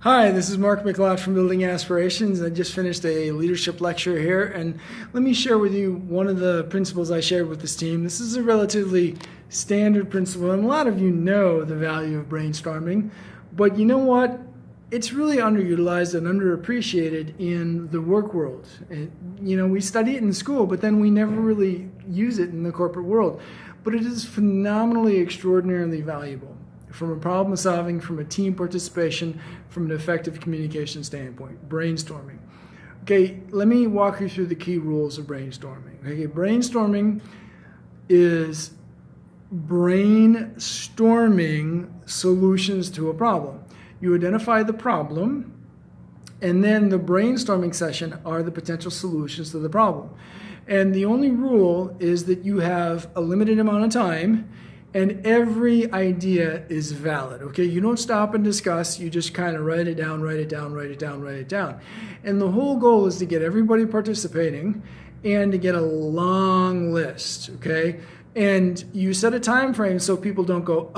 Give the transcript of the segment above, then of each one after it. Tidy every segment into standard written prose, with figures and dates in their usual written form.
Hi, this is Mikelat from Building Aspirations. I just finished a leadership lecture here, and let me share with you one of the principles I shared with this team. This is a relatively standard principle, and a lot of you know the value of brainstorming, but you know what? It's really underutilized and underappreciated in the work world. We study it in school, but then we never really use it in the corporate world. But it is phenomenally, extraordinarily valuable from a problem solving, from a team participation, from an effective communication standpoint. Brainstorming. Okay, let me walk you through the key rules of brainstorming. Okay, brainstorming is brainstorming solutions to a problem. You identify the problem, and then the brainstorming session are the potential solutions to the problem. And the only rule is that you have a limited amount of time, and every idea is valid, okay? You don't stop and discuss, you just kind of write it down, write it down, write it down, write it down. And the whole goal is to get everybody participating and to get a long list, okay? And you set a time frame so people don't go,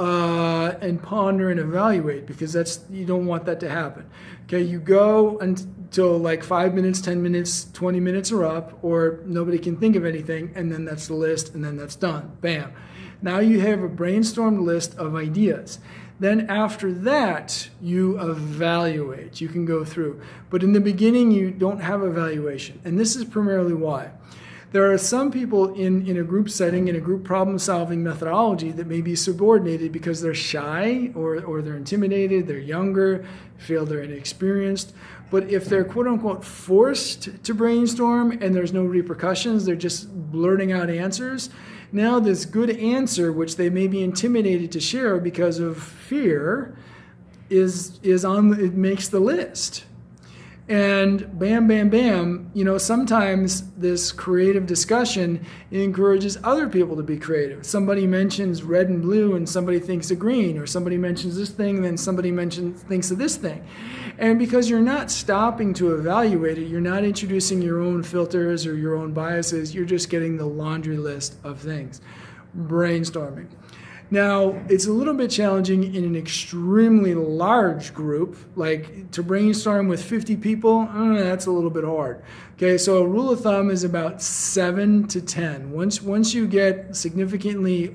and ponder and evaluate, because you don't want that to happen. Okay, you go until like 5 minutes, 10 minutes, 20 minutes are up, or nobody can think of anything, and then that's the list, and then that's done. Bam. Now you have a brainstormed list of ideas. Then after that, you evaluate. You can go through. But in the beginning, you don't have evaluation. And this is primarily why. There are some people in a group setting, in a group problem-solving methodology that may be subordinated because they're shy or they're intimidated, they're younger, feel they're inexperienced. But if they're quote-unquote forced to brainstorm and there's no repercussions, they're just blurting out answers, now this good answer, which they may be intimidated to share because of fear, it makes the list. And bam, bam, bam, sometimes this creative discussion encourages other people to be creative. Somebody mentions red and blue and somebody thinks of green, or somebody mentions this thing and then somebody thinks of this thing. And because you're not stopping to evaluate it, you're not introducing your own filters or your own biases, you're just getting the laundry list of things. Brainstorming. Now, it's a little bit challenging in an extremely large group, like to brainstorm with 50 people, that's a little bit hard. Okay, so a rule of thumb is about 7 to 10. Once you get significantly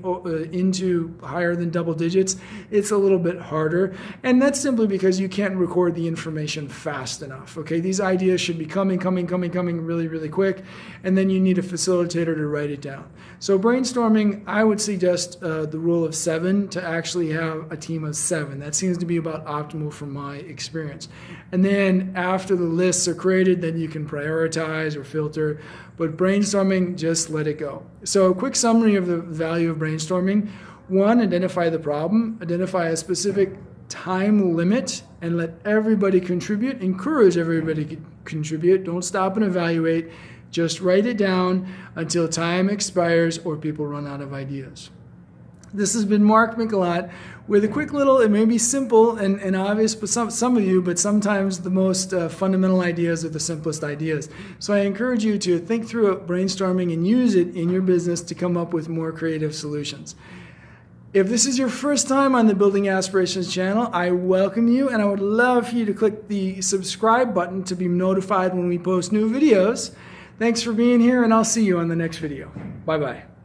into higher than double digits, it's a little bit harder. And that's simply because you can't record the information fast enough. Okay, these ideas should be coming really, really quick. And then you need a facilitator to write it down. So brainstorming, I would suggest the rule of 7 to actually have a team of 7. That seems to be about optimal from my experience. And then after the lists are created, then you can prioritize or filter. But brainstorming, just let it go. So a quick summary of the value of brainstorming. 1, identify the problem, identify a specific time limit, and let everybody contribute. Encourage everybody to contribute. Don't stop and evaluate. Just write it down until time expires or people run out of ideas. This has been Mark Mikelat with a quick little, it may be simple and obvious for some of you, but sometimes the most fundamental ideas are the simplest ideas. So I encourage you to think through brainstorming and use it in your business to come up with more creative solutions. If this is your first time on the Building Aspirations channel, I welcome you, and I would love for you to click the subscribe button to be notified when we post new videos. Thanks for being here, and I'll see you on the next video. Bye-bye.